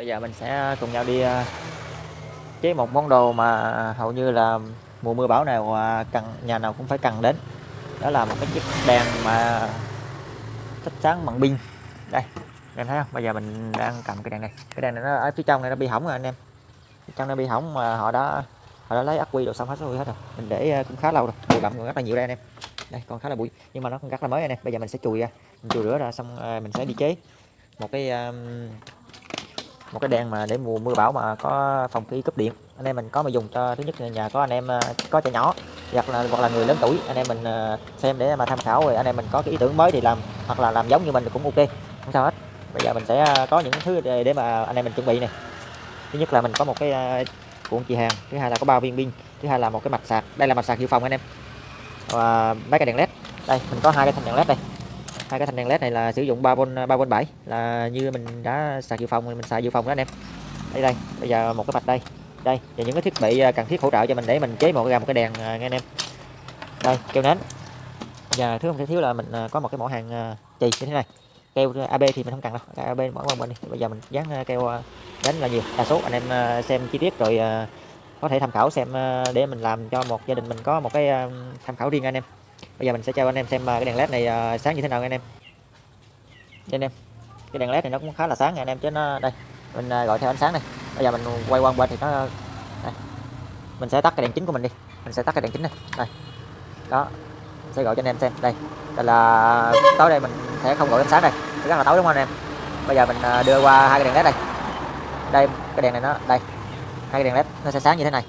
Bây giờ mình sẽ cùng nhau đi chế một món đồ mà hầu như là mùa mưa bão nào cần nhà nào cũng phải cần đến. Đó là một cái chiếc đèn mà thắp sáng bằng pin. Đây, em thấy không? Bây giờ mình đang cầm cái đèn này. Cái đèn này nó ở phía trong này nó bị hỏng rồi anh em. Phía trong nó bị hỏng mà họ đã lấy ắc quy đồ xong hết rồi hết rồi. Mình để cũng khá lâu rồi, bụi bặm còn rất là nhiều đây anh em. Đây còn khá là bụi nhưng mà nó cũng rất là mới anh em. Bây giờ mình sẽ chùi ra, mình chùi rửa ra xong mình sẽ đi chế một cái đèn mà để mùa mưa bão mà có phòng khí cúp điện anh em mình có mà dùng cho thứ nhất là nhà có anh em có trẻ nhỏ hoặc là người lớn tuổi anh em mình xem để mà tham khảo, rồi anh em mình có cái ý tưởng mới thì làm hoặc là làm giống như mình thì cũng ok, không sao hết. Bây giờ mình sẽ có những thứ để mà anh em mình chuẩn bị này. Thứ nhất là mình có một cái cuộn chì hàng, thứ hai là có 3 viên pin, thứ hai là một cái mạch sạc, đây là mạch sạc dự phòng anh em, và mấy cái đèn led. Đây mình có hai cái thanh đèn led đây. Hai cái thanh đèn led này là sử dụng 3V 7 là như mình đã sạc dự phòng, mình xài dự phòng đó anh em. Đây bây giờ một cái mạch đây và những cái thiết bị cần thiết hỗ trợ cho mình để mình chế một cái đèn nghe anh em. Đây keo nến, và thứ không thể thiếu là mình có một cái mỏ hàng chì như thế này. Keo AB thì mình không cần đâu, AB bỏ qua bên đi. Bây giờ mình dán keo đánh là nhiều, đa số anh em xem chi tiết rồi có thể tham khảo xem để mình làm cho một gia đình mình có một cái tham khảo riêng anh em. Bây giờ mình sẽ cho anh em xem cái đèn led này sáng như thế nào anh em. Đây anh em, cái đèn led này nó cũng khá là sáng nha anh em, chứ nó đây mình gọi theo ánh sáng này. Bây giờ mình quay qua bên thì nó đây. Mình sẽ tắt cái đèn chính của mình đi, mình sẽ tắt cái đèn chính này đây đó, mình sẽ gọi cho anh em xem đây. Đây là tối đây mình sẽ không gọi ánh sáng đây, rất là tối đúng không anh em. Bây giờ mình đưa qua hai cái đèn led đây, đây cái đèn này nó đây, hai cái đèn led nó sẽ sáng như thế này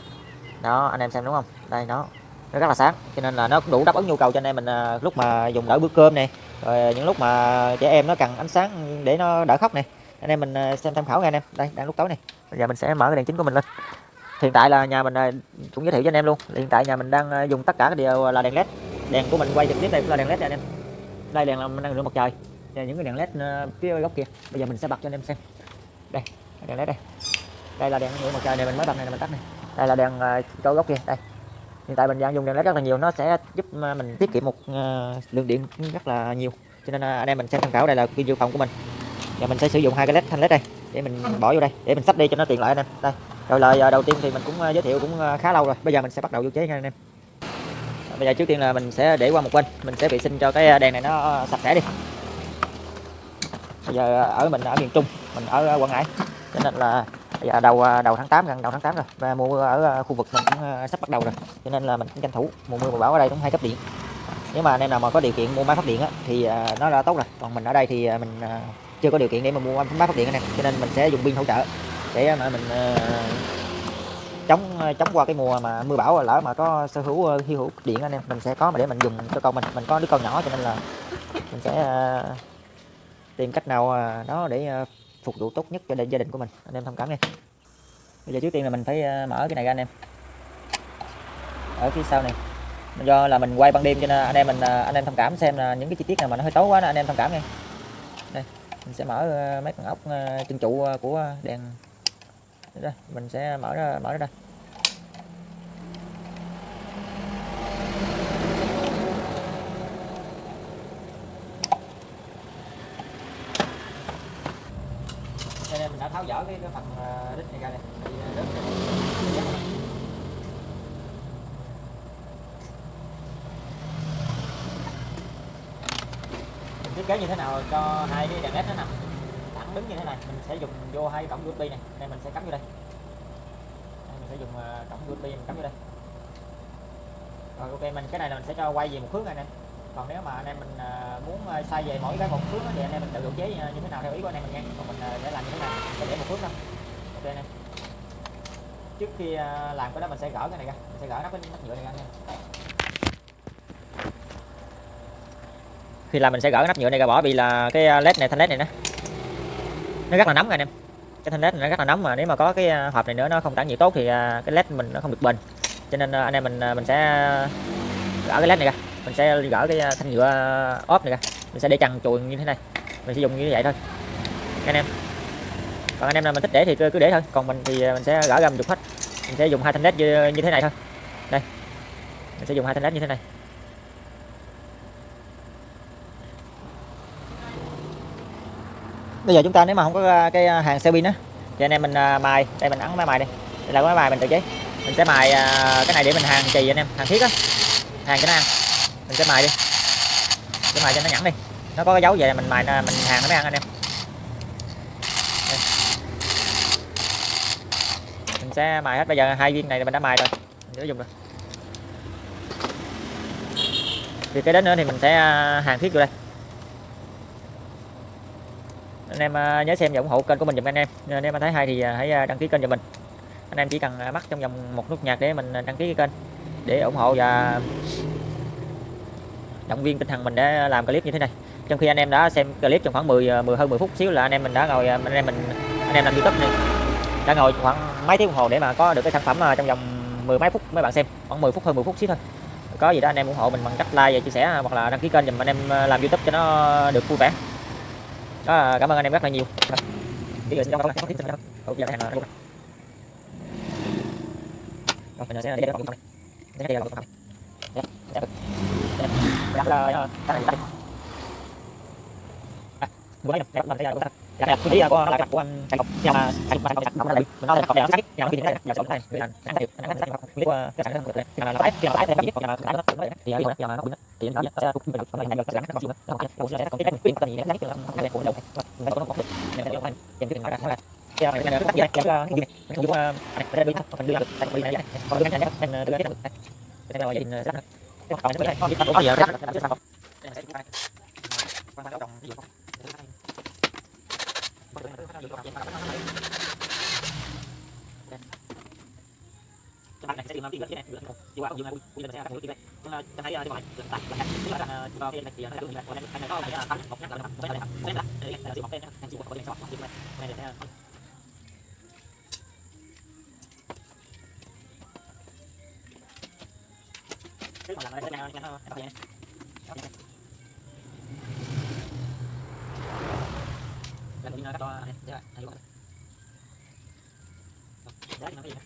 đó anh em xem đúng không. Đây nó rất là sáng, cho nên là nó cũng đủ đáp ứng nhu cầu cho anh em mình lúc mà dùng đỡ bữa cơm này, rồi những lúc mà trẻ em nó cần ánh sáng để nó đỡ khóc này, anh em mình xem tham khảo nha anh em. Đây đang lúc tối này, bây giờ mình sẽ mở cái đèn chính của mình lên. Hiện tại là nhà mình cũng giới thiệu cho anh em luôn, hiện tại nhà mình đang dùng tất cả đều là đèn led. Đèn của mình quay trực tiếp đây cũng là đèn led anh em. Đây đèn là năng lượng mặt trời, đây, những cái đèn led phía góc kia. Bây giờ mình sẽ bật cho anh em xem. Đây đèn led đây là đèn năng lượng mặt trời này, mình mới bật này là mình tắt này. Đây là đèn chỗ góc kia đây. Hiện tại mình đang dùng đèn led rất là nhiều, nó sẽ giúp mình tiết kiệm một lượng điện rất là nhiều, cho nên anh em mình xem tham khảo. Đây là pin dự phòng của mình, và mình sẽ sử dụng hai cái thanh led đây để mình bỏ vô đây để mình sắp đi cho nó tiện lợi anh em. Đây rồi lời đầu tiên thì mình cũng giới thiệu cũng khá lâu rồi, bây giờ mình sẽ bắt đầu vô chế nha anh em. Bây giờ trước tiên là mình sẽ để qua một bên, mình sẽ vệ sinh cho cái đèn này nó sạch sẽ đi. Bây giờ ở mình ở miền Trung, mình ở Quảng Ngãi, cho nên là bây giờ đầu tháng 8, gần đầu tháng 8 rồi, và mùa mưa ở khu vực mình cũng sắp bắt đầu rồi, cho nên là mình cũng tranh thủ. Mùa mưa mùa bão ở đây cũng hay cấp điện, nếu mà anh em nào mà có điều kiện mua máy phát điện á, thì nó là tốt rồi. Còn mình ở đây thì mình chưa có điều kiện để mà mua máy phát điện anh em, cho nên mình sẽ dùng pin hỗ trợ để mà mình chống qua cái mùa mà mưa bão, lỡ mà có sở hữu hy hữu điện anh em, mình sẽ có mà để mình dùng cho con mình có đứa con nhỏ, cho nên là mình sẽ tìm cách nào đó để phục vụ tốt nhất cho gia đình của mình, anh em thông cảm nha. Bây giờ trước tiên là mình phải mở cái này ra anh em. Ở phía sau này do là mình quay ban đêm cho nên anh em thông cảm xem là những cái chi tiết nào mà nó hơi tối quá đó, anh em thông cảm nha. Đây mình sẽ mở mấy con ốc chân trụ của đèn đây, mình sẽ mở ra đây. Đây mình đã tháo dỡ cái phần đít này ra này. Mình thiết kế như thế nào cho hai cái đèn led nó nằm thẳng đứng như thế này, mình sẽ dùng vô hai cổng USB này, đây mình sẽ cắm vô đây. Mình sẽ dùng cổng USB mình cắm vô đây. Rồi ok, mình cái này là mình sẽ cho quay về một hướng anh em. Còn nếu mà anh em mình muốn xoay về mỗi cái một hướng thì anh em mình tự độ chế như thế nào theo ý của anh em mình nha. Còn mình sẽ làm như thế này, sẽ để một hướng thôi. Ok anh em. Trước khi làm cái đó mình sẽ gỡ cái này ra, mình sẽ gỡ nắp nhựa này ra anh em. Khi làm mình sẽ gỡ cái nắp nhựa này ra bỏ, vì là cái led này, thanh led này nó rất là nóng anh em. Cái thanh led này nó rất là nóng, mà nếu mà có cái hộp này nữa nó không tản nhiệt tốt thì cái led mình nó không được bền. Cho nên anh em mình sẽ gỡ cái led này ra, mình sẽ gỡ cái thanh nhựa ốp này ra, mình sẽ để trần chùi như thế này, mình sẽ dùng như vậy thôi anh em. Còn anh em nào mình thích để thì cứ để thôi, còn mình thì mình sẽ gỡ ra mình dùng hết. Mình sẽ dùng hai thanh led như thế này thôi. Đây mình sẽ dùng hai thanh led như thế này. Bây giờ chúng ta nếu mà không có cái hàng xe pin á Thì anh em mình mài đây, mình ấn máy mài đây, đây là cái máy mài mình tự chế. Mình sẽ mài cái này để mình hàng chì anh em, hàng thiết á, hàng cho nó ăn. Mình sẽ mài đi, sẽ mài cho nó nhẵn đi, nó có cái dấu vậy mình mài mình hàng nó mới ăn anh em. Đây. Mình sẽ mài hết, bây giờ 2 viên này mình đã mài rồi, mình sẽ dùng rồi. Thì cái đến nữa thì mình sẽ hàng thiết vô đây. Anh em nhớ xem và ủng hộ kênh của mình giùm anh em. Nếu mà thấy hay thì hãy đăng ký kênh giùm mình. Anh em chỉ cần mắc trong vòng một nút nhạc để mình đăng ký cái kênh, để ủng hộ và động viên tinh thần mình để làm clip như thế này. Trong khi anh em đã xem clip trong khoảng hơn 10 phút xíu là anh em mình đã ngồi, anh em làm YouTube này đã ngồi khoảng mấy tiếng đồng hồ để mà có được cái sản phẩm trong vòng 10 mấy phút mấy bạn xem, khoảng 10 phút, hơn 10 phút xíu thôi. Có gì đó anh em ủng hộ mình bằng cách like và chia sẻ hoặc là đăng ký kênh giùm anh em làm YouTube cho nó được vui vẻ. Đó, cảm ơn anh em rất là nhiều. Mình sẽ vừa lấy đẹp mình thấy là đẹp cái lý của lại của anh Thành Ngọc nhà mà Thành Ngọc nó là mình nói là còn đẹp sắc nhà nó kia này giờ sống này người anh cái sản phẩm của nhà là tái thì biết còn nhà cái nó thì ở nhà nó thì nó sẽ cũng được cái này được cái nó nó sẽ có cái quyền cái gì đấy cái của đầu nó có một cái này nó trên cái nói là cái này nó cái cái này nó dùng này đưa phần đưa được tại vì này còn cái này nó đưa cái này là rất là còn cái này có gì rất là sao này sẽ tìm cái này được chỉ qua dùng bây giờ sẽ làm cái này nhưng mà thấy cái này được tặng là tức là vào cái này thì nó được anh này có là tăng một nhắc là cái này là sử dụng tên anh sử dụng cái này sẽ cái còn là nó là nó cho đấy thầy gọi đấy nó cái gì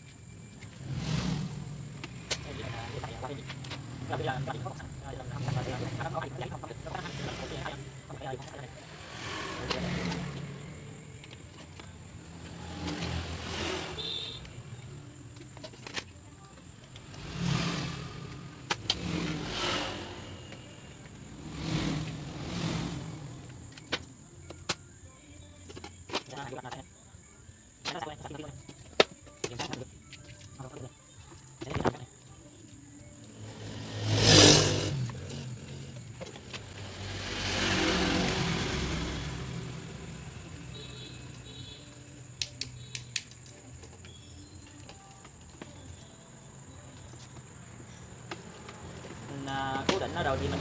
cố định nó rồi thì mình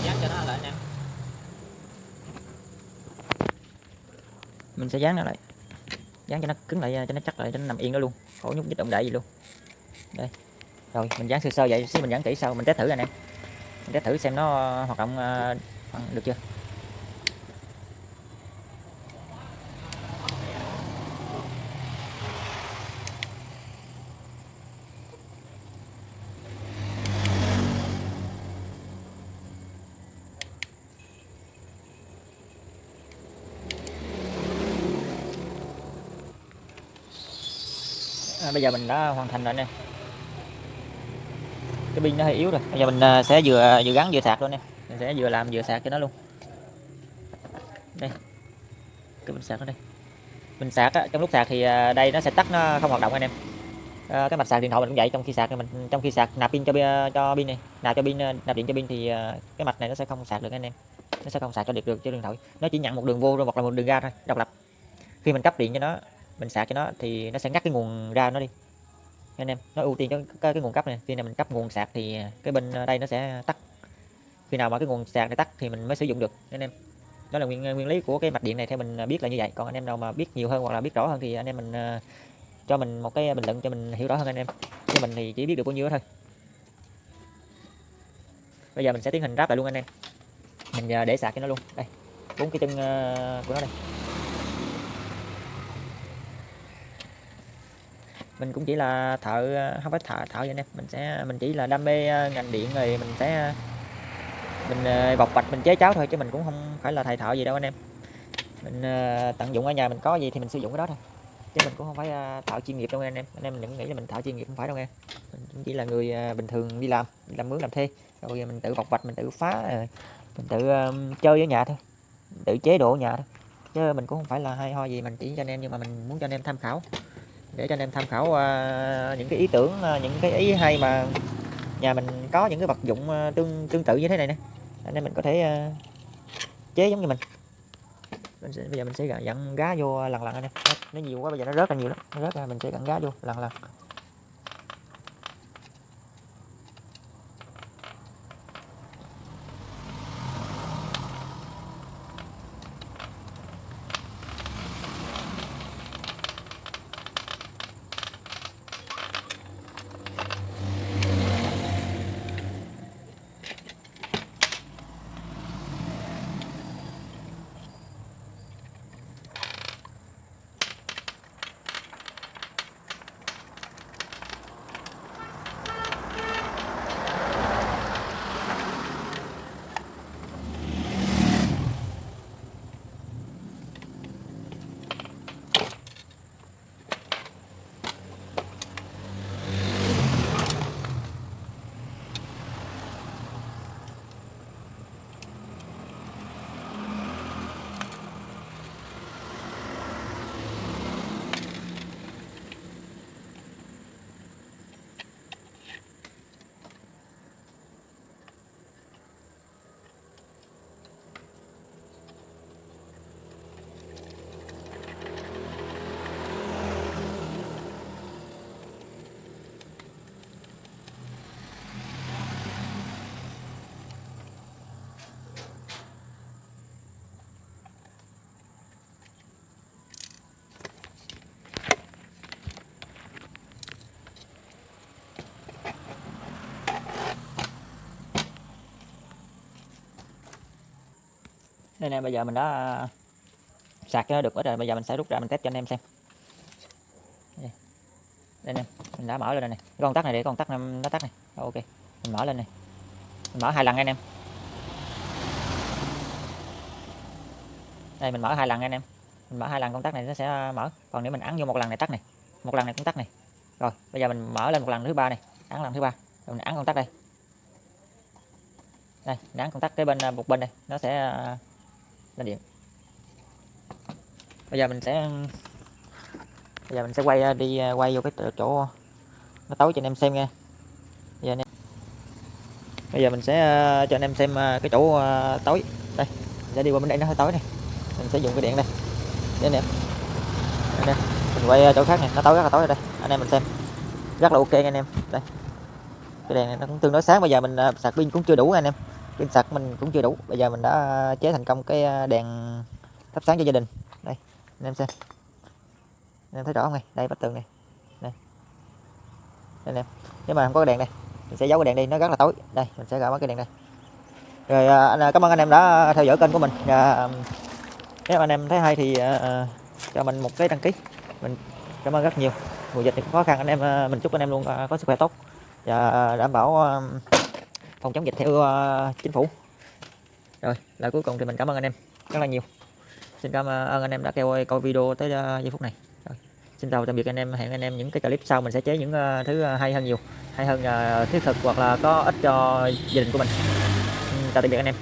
dán cho nó lại anh em. Mình sẽ dán nó lại, dán cho nó cứng lại, cho nó chắc lại, cho nó nằm yên đó luôn, khỏi nhúc nhích động đậy gì luôn. Đây rồi mình dán sơ sơ vậy, xíu mình dán kỹ sau mình test thử anh em, mình test thử xem nó hoạt động được chưa. Bây giờ mình đã hoàn thành rồi nè, cái pin nó hơi yếu rồi, bây giờ mình sẽ vừa gắn vừa sạc luôn nè, mình sẽ vừa làm vừa sạc cho nó luôn. Đây cái mình sạc ở đây, mình sạc á, trong lúc sạc thì đây nó sẽ tắt, nó không hoạt động anh em. Cái mạch sạc điện thoại mình cũng vậy, trong khi sạc nạp pin cho pin này, nạp điện cho pin thì cái mạch này nó sẽ không sạc được anh em, nó sẽ không sạc cho được điện thoại, nó chỉ nhận một đường vô rồi hoặc là một đường ra thôi, độc lập. Khi mình cấp điện cho nó, mình sạc cho nó thì nó sẽ ngắt cái nguồn ra nó đi anh em, nó ưu tiên cho cái nguồn cấp này. Khi nào mình cấp nguồn sạc thì cái bên đây nó sẽ tắt, khi nào mà cái nguồn sạc này tắt thì mình mới sử dụng được anh em. Đó là nguyên lý của cái mạch điện này, theo mình biết là như vậy. Còn anh em nào mà biết nhiều hơn hoặc là biết rõ hơn thì anh em mình cho mình một cái bình luận cho mình hiểu rõ hơn anh em, chứ mình thì chỉ biết được bao nhiêu đó thôi. Bây giờ mình sẽ tiến hành ráp lại luôn anh em, mình để sạc cho nó luôn. Đây 4 cái chân của nó đây, mình cũng chỉ là thợ, không phải thợ vậy anh em, mình chỉ là đam mê ngành điện rồi mình sẽ bọc vạch mình chế cháo thôi, chứ mình cũng không phải là thầy thợ gì đâu anh em. Mình tận dụng ở nhà mình có gì thì mình sử dụng cái đó thôi, chứ mình cũng không phải thợ chuyên nghiệp đâu anh em. Anh em đừng nghĩ là mình thợ chuyên nghiệp, không phải đâu nghe. Mình chỉ là người bình thường đi làm mướn làm thuê, rồi mình tự vọc vạch, mình tự phá, mình tự chơi ở nhà thôi, tự chế độ ở nhà thôi, chứ mình cũng không phải là hay ho gì. Mình chỉ cho anh em, nhưng mà mình muốn cho anh em tham khảo, để cho anh em tham khảo những cái ý tưởng, những cái ý hay mà nhà mình có những cái vật dụng tương tự như thế này nè, anh em mình có thể chế giống như mình. Bây giờ mình sẽ dặn gá vô lần lần anh em. Nó nhiều quá bây giờ nó rớt ra nhiều lắm, nó rớt ra mình sẽ dặn gá vô lần lần. Đây nè, bây giờ mình đã sạc cho nó được hết rồi, bây giờ mình sẽ rút ra mình test cho anh em xem. Đây nè, mình đã mở lên rồi nè, cái con tắt này để con tắt nó tắt này. Ok, mình mở lên này, mình mở 2 lần anh em. Đây mình mở 2 lần anh em, mình mở 2 lần công tắc này nó sẽ mở, còn nếu mình ấn vô 1 lần này tắt này, 1 lần này cũng tắt này. Rồi bây giờ mình mở lên 1 lần thứ 3 này, ấn lần thứ 3 rồi mình ấn công tắc đây, đây mình ấn công tắc cái bên một bên đây nó sẽ lên điện. Bây giờ mình sẽ quay vô cái chỗ nó tối cho anh em xem nha. Bây giờ mình sẽ cho anh em xem cái chỗ tối đây, mình sẽ đi qua bên đây nó hơi tối này, mình sẽ dùng cái điện đây để anh em. Đây, mình quay chỗ khác này, nó tối rất là tối ở đây, anh em mình xem rất là ok anh em. Đây cái đèn này nó cũng tương đối sáng. Bây giờ mình sạc pin cũng chưa đủ anh em, pin sạc mình cũng chưa đủ. Bây giờ mình đã chế thành công cái đèn thắp sáng cho gia đình đây, anh em xem, anh em thấy rõ không này, đây bức tường này, đây anh em. Nếu mà không có cái đèn đây mình sẽ giấu cái đèn đi, nó rất là tối. Đây mình sẽ gỡ cái đèn đây. Rồi anh cảm ơn anh em đã theo dõi kênh của mình. Nếu anh em thấy hay thì cho mình một cái đăng ký, mình cảm ơn rất nhiều. Mùa dịch thì khó khăn anh em, mình chúc anh em luôn có sức khỏe tốt và đảm bảo phòng chống dịch theo chính phủ. Rồi lời cuối cùng thì mình cảm ơn anh em rất là nhiều. Xin cảm ơn anh em đã coi video tới giây phút này. Rồi, xin chào tạm biệt anh em, hẹn anh em những cái clip sau mình sẽ chế những thứ hay hơn nhiều, hay hơn thiết thực hoặc là có ích cho gia đình của mình. Chào tạm biệt anh em.